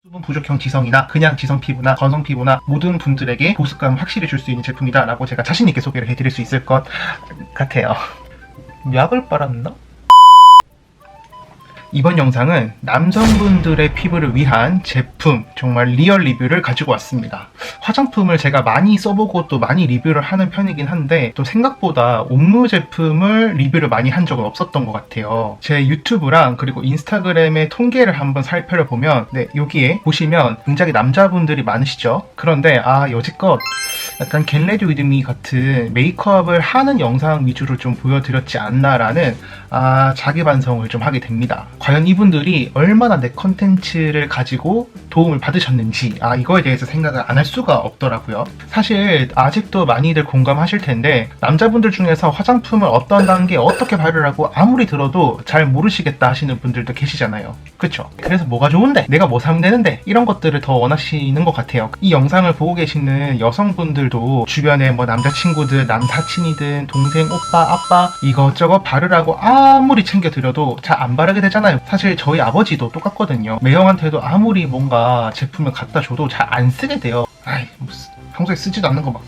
수분 부족형 지성이나 그냥 지성 피부나 건성 피부나 모든 분들에게 보습감을 확실히 줄 수 있는 제품이다 라고 제가 자신있게 소개를 해드릴 수 있을 것 같아요. 약을 빨았나? 이번 영상은 남성분들의 피부를 위한 제품, 정말 리얼 리뷰를 가지고 왔습니다. 화장품을 제가 많이 써보고 또 많이 리뷰를 하는 편이긴 한데 또 생각보다 옴무 제품을 리뷰를 많이 한 적은 없었던 것 같아요. 제 유튜브랑 그리고 인스타그램의 통계를 한번 살펴보면 여기에 보시면 굉장히 남자분들이 많으시죠? 그런데 여지껏 약간 겟레디 위드 미 같은 메이크업을 하는 영상 위주로 좀 보여드렸지 않나라는 자기 반성을 좀 하게 됩니다. 과연 이분들이 얼마나 내 컨텐츠를 가지고 도움을 받으셨는지 이거에 대해서 생각을 안 할 수가 없더라고요. 사실 아직도 많이들 공감하실 텐데 남자분들 중에서 화장품을 어떤 단계에 어떻게 바르라고 아무리 들어도 잘 모르시겠다 하시는 분들도 계시잖아요. 그쵸? 그래서 뭐가 좋은데? 내가 뭐 사면 되는데? 이런 것들을 더 원하시는 것 같아요. 이 영상을 보고 계시는 여성분들도 주변에 뭐 남자친구들, 남사친이든 동생, 오빠, 아빠 이것저것 바르라고 아무리 챙겨드려도 잘 안 바르게 되잖아요. 사실 저희 아버지도 똑같거든요. 매형한테도 아무리 뭔가 제품을 갖다 줘도 잘 안 쓰게 돼요. 평소에 쓰지도 않는 거 막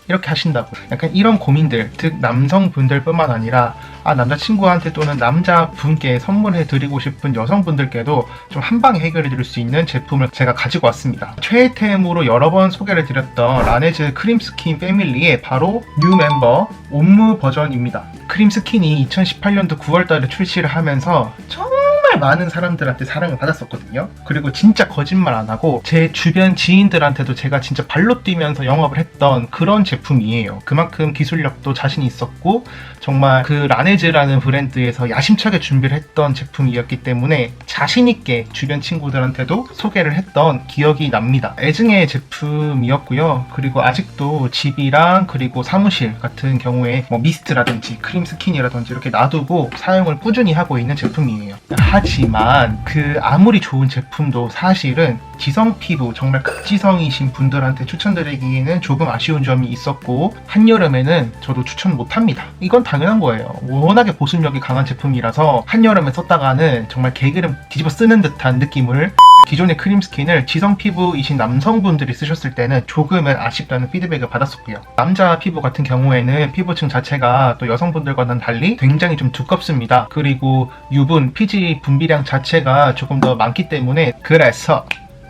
이렇게 하신다고. 약간 이런 고민들, 즉 남성분들 뿐만 아니라 남자친구한테 또는 남자분께 선물해 드리고 싶은 여성분들께도 좀 한방에 해결해 드릴 수 있는 제품을 제가 가지고 왔습니다. 최애템으로 여러 번 소개를 드렸던 라네즈 크림스킨 패밀리의 바로 뉴 멤버 옴무 버전입니다. 크림스킨이 2018년도 9월달에 출시를 하면서 정말 많은 사람들한테 사랑을 받았었거든요. 그리고 진짜 거짓말 안 하고 제 주변 지인들한테도 제가 진짜 발로 뛰면서 영업을 했던 그런 제품이에요. 그만큼 기술력도 자신 있었고 정말 그 라네즈라는 브랜드에서 야심차게 준비를 했던 제품이었기 때문에 자신 있게 주변 친구들한테도 소개를 했던 기억이 납니다. 애증의 제품이었고요. 그리고 아직도 집이랑 그리고 사무실 같은 경우에 뭐 미스트라든지 크림 스킨이라든지 이렇게 놔두고 사용을 꾸준히 하고 있는 제품이에요. 하지만 그 아무리 좋은 제품도 사실은 지성 피부, 정말 극지성이신 분들한테 추천드리기에는 조금 아쉬운 점이 있었고 한여름에는 저도 추천 못합니다. 이건 당연한 거예요. 워낙에 보습력이 강한 제품이라서 한여름에 썼다가는 정말 개기름 뒤집어 쓰는 듯한 느낌을, 기존의 크림스킨을 지성 피부이신 남성분들이 쓰셨을 때는 조금은 아쉽다는 피드백을 받았었고요. 남자 피부 같은 경우에는 피부층 자체가 또 여성분들과는 달리 굉장히 좀 두껍습니다. 그리고 유분, 피지 분비량 자체가 조금 더 많기 때문에 그래서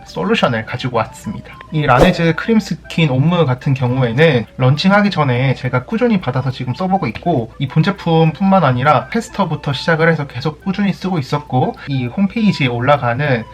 솔루션을 가지고 왔습니다. 이 라네즈 크림스킨 옴무 같은 경우에는 런칭하기 전에 제가 꾸준히 받아서 지금 써보고 있고 이 본제품 뿐만 아니라 테스터부터 시작을 해서 계속 꾸준히 쓰고 있었고 이 홈페이지에 올라가는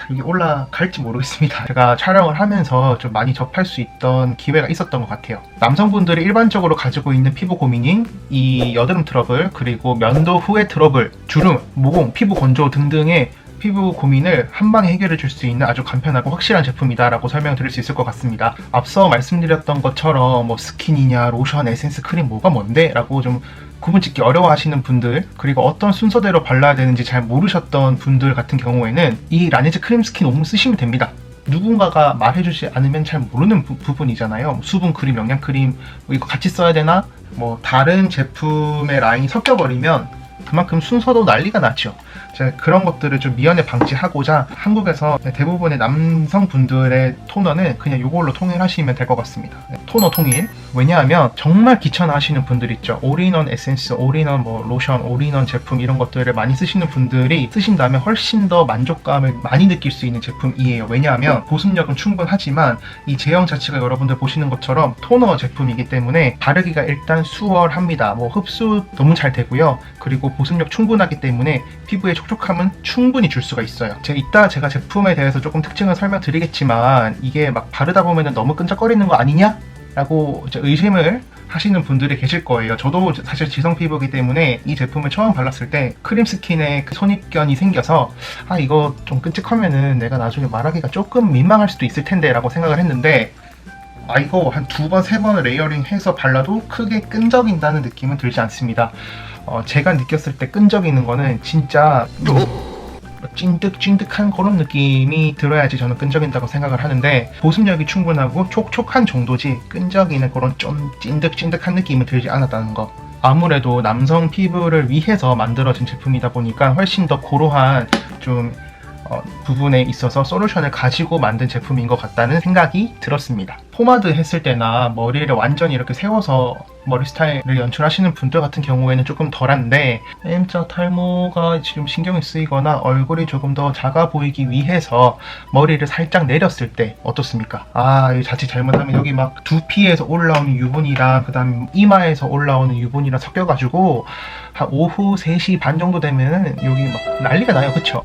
이게 올라갈지 모르겠습니다. 제가 촬영을 하면서 좀 많이 접할 수 있던 기회가 있었던 것 같아요. 남성분들이 일반적으로 가지고 있는 피부 고민인 이 여드름 트러블, 그리고 면도 후의 트러블, 주름, 모공, 피부 건조 등등의 피부 고민을 한방에 해결해 줄 수 있는 아주 간편하고 확실한 제품이다 라고 설명드릴 수 있을 것 같습니다. 앞서 말씀드렸던 것처럼 뭐 스킨이냐 로션, 에센스, 크림 뭐가 뭔데? 라고 좀 구분짓기 어려워하시는 분들, 그리고 어떤 순서대로 발라야 되는지 잘 모르셨던 분들 같은 경우에는 이 라네즈 크림스킨 옴무 쓰시면 됩니다. 누군가가 말해주지 않으면 잘 모르는 부분이잖아요. 수분 크림, 영양 크림 이거 같이 써야 되나? 뭐 다른 제품의 라인이 섞여버리면 그만큼 순서도 난리가 나죠. 제가 그런 것들을 좀 미연에 방지하고자 한국에서 대부분의 남성분들의 토너는 그냥 이걸로 통일하시면 될 것 같습니다. 토너 통일. 왜냐하면 정말 귀찮아하시는 분들 있죠. 올인원 에센스, 올인원 뭐 로션, 올인원 제품 이런 것들을 많이 쓰시는 분들이 쓰신 다음에 훨씬 더 만족감을 많이 느낄 수 있는 제품이에요. 왜냐하면 보습력은 충분하지만 이 제형 자체가 여러분들 보시는 것처럼 토너 제품이기 때문에 바르기가 일단 수월합니다. 뭐 흡수 너무 잘 되고요. 그리고 보습력 충분하기 때문에 피부에 촉촉함은 충분히 줄 수가 있어요. 이따 제가 제품에 대해서 조금 특징을 설명드리겠지만 이게 막 바르다 보면 너무 끈적거리는 거 아니냐? 라고 의심을 하시는 분들이 계실 거예요. 저도 사실 지성 피부이기 때문에 이 제품을 처음 발랐을 때 크림 스킨에 그 선입견이 생겨서 이거 좀 끈적하면은 내가 나중에 말하기가 조금 민망할 수도 있을 텐데 라고 생각을 했는데 이거 한 2번, 3번을 레이어링 해서 발라도 크게 끈적인다는 느낌은 들지 않습니다. 제가 느꼈을 때 끈적이는 거는 진짜 찐득찐득한 그런 느낌이 들어야지 저는 끈적인다고 생각을 하는데 보습력이 충분하고 촉촉한 정도지 끈적이는 그런 좀 찐득찐득한 느낌은 들지 않았다는 거. 아무래도 남성 피부를 위해서 만들어진 제품이다 보니까 훨씬 더 고루한 좀 부분에 있어서 솔루션을 가지고 만든 제품인 것 같다는 생각이 들었습니다. 포마드 했을 때나 머리를 완전히 이렇게 세워서 머리 스타일을 연출하시는 분들 같은 경우에는 조금 덜한데 M자 탈모가 지금 신경이 쓰이거나 얼굴이 조금 더 작아 보이기 위해서 머리를 살짝 내렸을 때 어떻습니까? 이거 자칫 잘못하면 여기 막 두피에서 올라오는 유분이랑 그 다음 이마에서 올라오는 유분이랑 섞여가지고 한 오후 3시 반 정도 되면 여기 막 난리가 나요. 그쵸?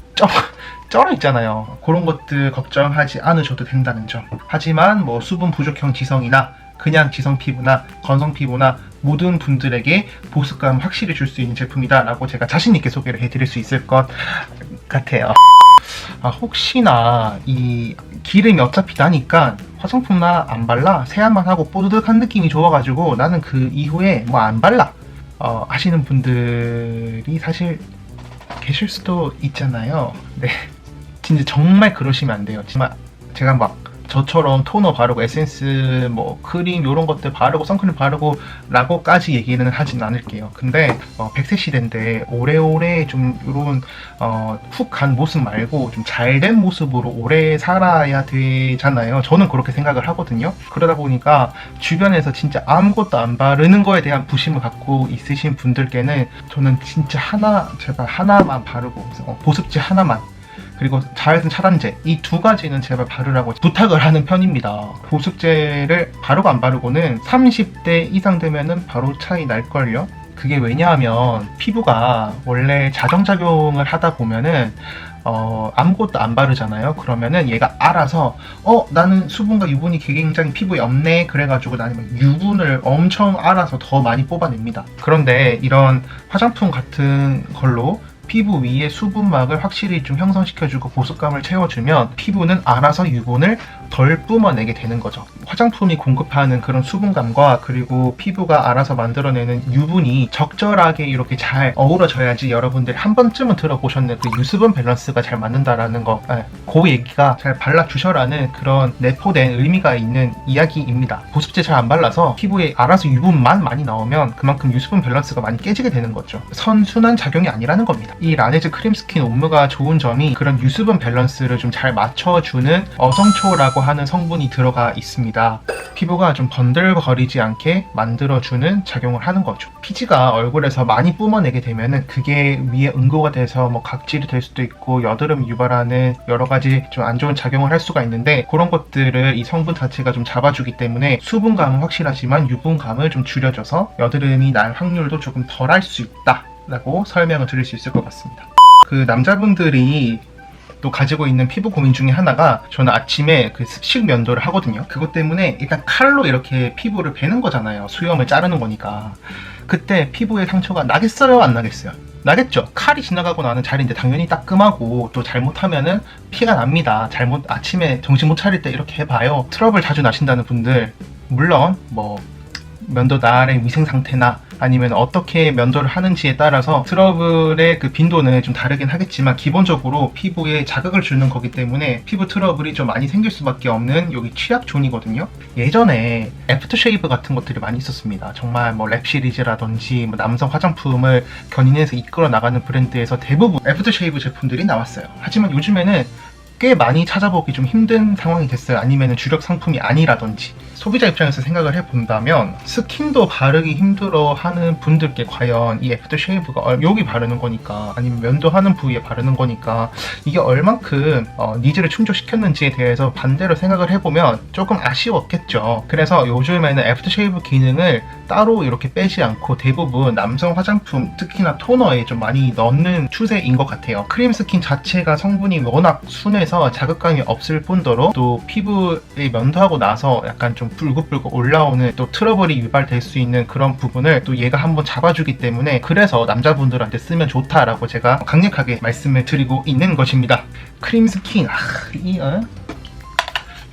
쩔어 있잖아요. 그런 것들 걱정하지 않으셔도 된다는 점. 하지만 뭐 수분 부족형 지성이나 그냥 지성 피부나 건성 피부나 모든 분들에게 보습감 확실히 줄 수 있는 제품이다 라고 제가 자신있게 소개를 해드릴 수 있을 것 같아요. 혹시나 이 기름이 어차피 나니까 화장품 나 안 발라 세안만 하고 뽀드득한 느낌이 좋아가지고 나는 그 이후에 뭐 안 발라 하시는 분들이 사실 계실 수도 있잖아요. 네, 진짜 정말 그러시면 안 돼요. 정말 제가 막 저처럼 토너 바르고 에센스 뭐 크림 이런 것들 바르고 선크림 바르고 라고까지 얘기는 하진 않을게요. 근데 100세 시대인데 오래오래 좀 이런 훅 간 모습 말고 좀 잘된 모습으로 오래 살아야 되잖아요. 저는 그렇게 생각을 하거든요. 그러다 보니까 주변에서 진짜 아무것도 안 바르는 거에 대한 부심을 갖고 있으신 분들께는 저는 진짜 제발 하나만 바르고 보습제 하나만 그리고 자외선 차단제 이 두 가지는 제발 바르라고 부탁을 하는 편입니다. 보습제를 바르고 안 바르고는 30대 이상 되면은 바로 차이 날걸요. 그게 왜냐하면 피부가 원래 자정작용을 하다 보면은 아무것도 안 바르잖아요. 그러면은 얘가 알아서 나는 수분과 유분이 굉장히 피부에 없네 그래가지고 나는 유분을 엄청 알아서 더 많이 뽑아냅니다. 그런데 이런 화장품 같은 걸로 피부 위에 수분막을 확실히 좀 형성시켜주고 보습감을 채워주면 피부는 알아서 유분을 덜 뿜어내게 되는 거죠. 화장품이 공급하는 그런 수분감과 그리고 피부가 알아서 만들어내는 유분이 적절하게 이렇게 잘 어우러져야지 여러분들이 한 번쯤은 들어보셨는 그 유수분 밸런스가 잘 맞는다라는 거, 그 얘기가 잘 발라주셔라는 그런 내포된 의미가 있는 이야기입니다. 보습제 잘 안 발라서 피부에 알아서 유분만 많이 나오면 그만큼 유수분 밸런스가 많이 깨지게 되는 거죠. 선순환 작용이 아니라는 겁니다. 이 라네즈 크림 스킨 옴무가 좋은 점이 그런 유수분 밸런스를 좀 잘 맞춰주는 어성초라고 하는 성분이 들어가 있습니다. 피부가 좀 번들거리지 않게 만들어주는 작용을 하는 거죠. 피지가 얼굴에서 많이 뿜어내게 되면은 그게 위에 응고가 돼서 뭐 각질이 될 수도 있고 여드름 유발하는 여러 가지 좀 안 좋은 작용을 할 수가 있는데 그런 것들을 이 성분 자체가 좀 잡아주기 때문에 수분감은 확실하지만 유분감을 좀 줄여줘서 여드름이 날 확률도 조금 덜 할 수 있다 라고 설명을 드릴 수 있을 것 같습니다. 그 남자분들이 또 가지고 있는 피부 고민 중에 하나가 저는 아침에 그 습식 면도를 하거든요. 그것 때문에 일단 칼로 이렇게 피부를 베는 거잖아요. 수염을 자르는 거니까. 그때 피부에 상처가 나겠어요? 안 나겠어요? 나겠죠. 칼이 지나가고 나는 자리인데 당연히 따끔하고 또 잘못하면은 피가 납니다. 아침에 정신 못 차릴 때 이렇게 해봐요. 트러블 자주 나신다는 분들 물론 뭐 면도 날의 위생 상태나 아니면 어떻게 면도를 하는지에 따라서 트러블의 그 빈도는 좀 다르긴 하겠지만 기본적으로 피부에 자극을 주는 거기 때문에 피부 트러블이 좀 많이 생길 수밖에 없는 여기 취약존이거든요. 예전에 애프터쉐이브 같은 것들이 많이 있었습니다. 정말 뭐 랩 시리즈라든지 뭐 남성 화장품을 견인해서 이끌어 나가는 브랜드에서 대부분 애프터쉐이브 제품들이 나왔어요. 하지만 요즘에는 꽤 많이 찾아보기 좀 힘든 상황이 됐어요. 아니면 주력 상품이 아니라든지. 소비자 입장에서 생각을 해본다면 스킨도 바르기 힘들어 하는 분들께 과연 이 애프터쉐이브가 여기 바르는 거니까 아니면 면도하는 부위에 바르는 거니까 이게 얼만큼 니즈를 충족시켰는지에 대해서 반대로 생각을 해보면 조금 아쉬웠겠죠. 그래서 요즘에는 애프터쉐이브 기능을 따로 이렇게 빼지 않고 대부분 남성 화장품 특히나 토너에 좀 많이 넣는 추세인 것 같아요. 크림 스킨 자체가 성분이 워낙 순해서 자극감이 없을 뿐더러 또 피부에 면도하고 나서 약간 좀 불긋불긋 올라오는 또 트러블이 유발될 수 있는 그런 부분을 또 얘가 한번 잡아주기 때문에 그래서 남자분들한테 쓰면 좋다라고 제가 강력하게 말씀을 드리고 있는 것입니다. 크림 스킨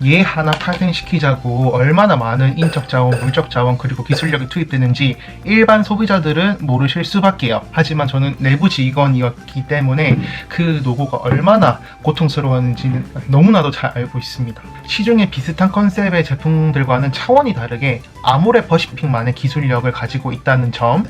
얘 하나 탄생시키자고 얼마나 많은 인적 자원, 물적 자원 그리고 기술력이 투입되는지 일반 소비자들은 모르실 수밖에요. 하지만 저는 내부 직원이었기 때문에 그 노고가 얼마나 고통스러웠는지는 너무나도 잘 알고 있습니다. 시중에 비슷한 컨셉의 제품들과는 차원이 다르게 아모레 퍼시픽만의 기술력을 가지고 있다는 점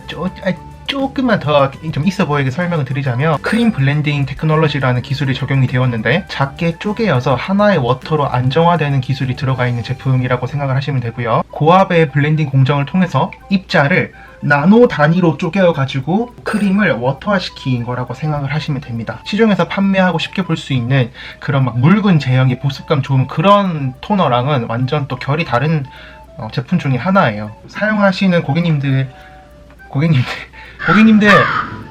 조금만 더 좀 있어 보이게 설명을 드리자면 크림 블렌딩 테크놀로지라는 기술이 적용이 되었는데 작게 쪼개어서 하나의 워터로 안정화되는 기술이 들어가 있는 제품이라고 생각을 하시면 되고요. 고압의 블렌딩 공정을 통해서 입자를 나노 단위로 쪼개어 가지고 크림을 워터화시킨 거라고 생각을 하시면 됩니다. 시중에서 판매하고 쉽게 볼 수 있는 그런 막 묽은 제형의 보습감 좋은 그런 토너랑은 완전 또 결이 다른 제품 중에 하나예요. 사용하시는 고객님들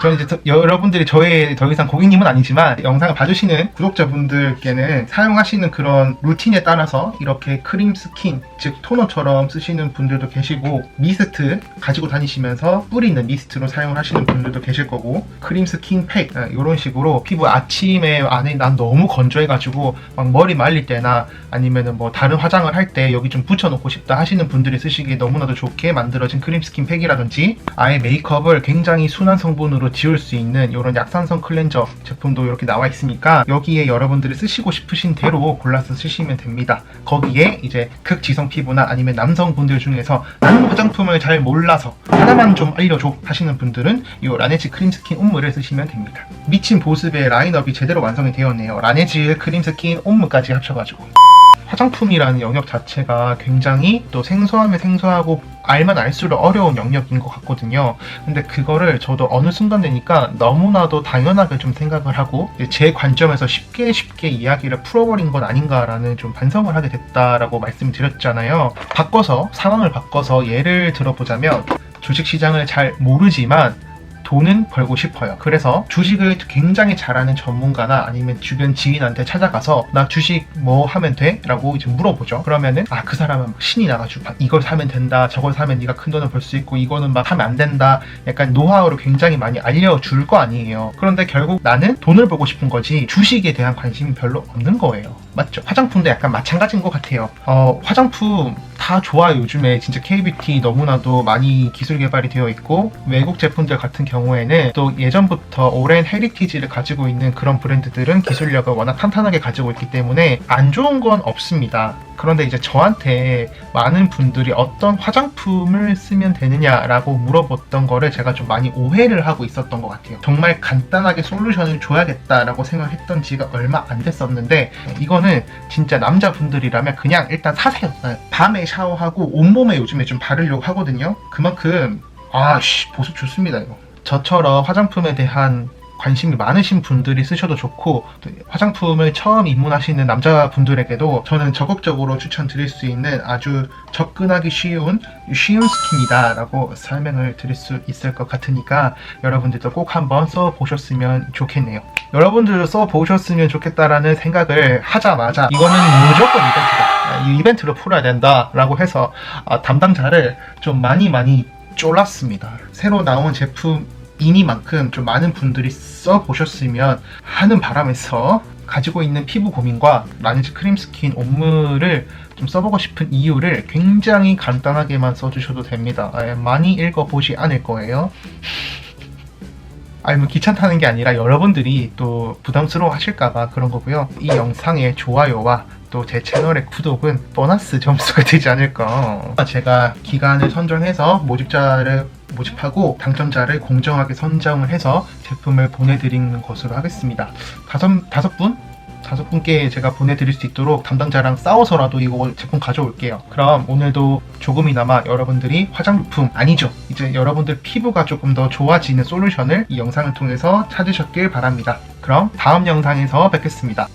저는 이제 여러분들이 저의 더 이상 고객님은 아니지만 영상을 봐주시는 구독자분들께는 사용하시는 그런 루틴에 따라서 이렇게 크림 스킨, 즉 토너처럼 쓰시는 분들도 계시고 미스트 가지고 다니시면서 뿌리는 미스트로 사용을 하시는 분들도 계실 거고 크림 스킨 팩 이런 식으로 피부 아침에 안에 난 너무 건조해가지고 막 머리 말릴 때나 아니면은 뭐 다른 화장을 할 때 여기 좀 붙여놓고 싶다 하시는 분들이 쓰시기에 너무나도 좋게 만들어진 크림 스킨 팩이라든지 아예 메이크업을 굉장히 순한 성분으로 지울 수 있는 이런 약산성 클렌저 제품도 이렇게 나와 있으니까 여기에 여러분들이 쓰시고 싶으신 대로 골라서 쓰시면 됩니다. 거기에 이제 극지성 피부나 아니면 남성분들 중에서 나는 화장품을 잘 몰라서 하나만 좀 알려줘 하시는 분들은 이 라네즈 크림 스킨 옴무를 쓰시면 됩니다. 미친 보습의 라인업이 제대로 완성이 되었네요. 라네즈 크림 스킨 옴무까지 합쳐가지고 화장품이라는 영역 자체가 굉장히 또 생소하면 생소하고 알면 알수록 어려운 영역인 것 같거든요. 근데 그거를 저도 어느 순간 되니까 너무나도 당연하게 좀 생각을 하고 제 관점에서 쉽게 이야기를 풀어버린 건 아닌가라는 좀 반성을 하게 됐다라고 말씀드렸잖아요. 상황을 바꿔서 예를 들어보자면 주식시장을 잘 모르지만 돈은 벌고 싶어요. 그래서 주식을 굉장히 잘하는 전문가나 아니면 주변 지인한테 찾아가서 나 주식 뭐 하면 돼? 라고 이제 물어보죠. 그러면은 그 사람은 신이 나가지고 이걸 사면 된다, 저걸 사면 네가 큰 돈을 벌 수 있고 이거는 막 하면 안 된다, 약간 노하우를 굉장히 많이 알려줄 거 아니에요. 그런데 결국 나는 돈을 벌고 싶은 거지 주식에 대한 관심이 별로 없는 거예요. 맞죠? 화장품도 약간 마찬가지인 것 같아요. 화장품 다 좋아요. 요즘에 진짜 K-뷰티 너무나도 많이 기술 개발이 되어 있고 외국 제품들 같은 경우에는 또 예전부터 오랜 헤리티지를 가지고 있는 그런 브랜드들은 기술력을 워낙 탄탄하게 가지고 있기 때문에 안 좋은 건 없습니다. 그런데 이제 저한테 많은 분들이 어떤 화장품을 쓰면 되느냐라고 물어봤던 거를 제가 좀 많이 오해를 하고 있었던 것 같아요. 정말 간단하게 솔루션을 줘야겠다라고 생각했던 지가 얼마 안 됐었는데 이거는 진짜 남자분들이라면 그냥 일단 사세요. 밤에 샤워하고 온몸에 요즘에 좀 바르려고 하거든요. 그만큼 보습 좋습니다. 이거 저처럼 화장품에 대한 관심이 많으신 분들이 쓰셔도 좋고 화장품을 처음 입문하시는 남자분들에게도 저는 적극적으로 추천드릴 수 있는 아주 접근하기 쉬운 스킨이다 라고 설명을 드릴 수 있을 것 같으니까 여러분들도 꼭 한번 써보셨으면 좋겠네요. 여러분들도 써보셨으면 좋겠다라는 생각을 하자마자 이거는 무조건 이벤트다, 이 이벤트로 풀어야 된다 라고 해서 담당자를 좀 많이 쫄랐습니다. 새로 나온 제품 이니만큼 좀 많은 분들이 써보셨으면 하는 바람에서 가지고 있는 피부 고민과 라네즈 크림 스킨 옴무를 좀 써보고 싶은 이유를 굉장히 간단하게만 써주셔도 됩니다. 많이 읽어보지 않을 거예요. 뭐 귀찮다는 게 아니라 여러분들이 또 부담스러워 하실까봐 그런 거고요. 이 영상의 좋아요와 또 제 채널의 구독은 보너스 점수가 되지 않을까. 제가 기간을 선정해서 모집하고 당첨자를 공정하게 선정을 해서 제품을 보내드리는 것으로 하겠습니다. 다섯 분께 제가 보내드릴 수 있도록 담당자랑 싸워서라도 이거 제품 가져올게요. 그럼 오늘도 조금이나마 여러분들이 화장품 아니죠, 이제 여러분들 피부가 조금 더 좋아지는 솔루션을 이 영상을 통해서 찾으셨길 바랍니다. 그럼 다음 영상에서 뵙겠습니다.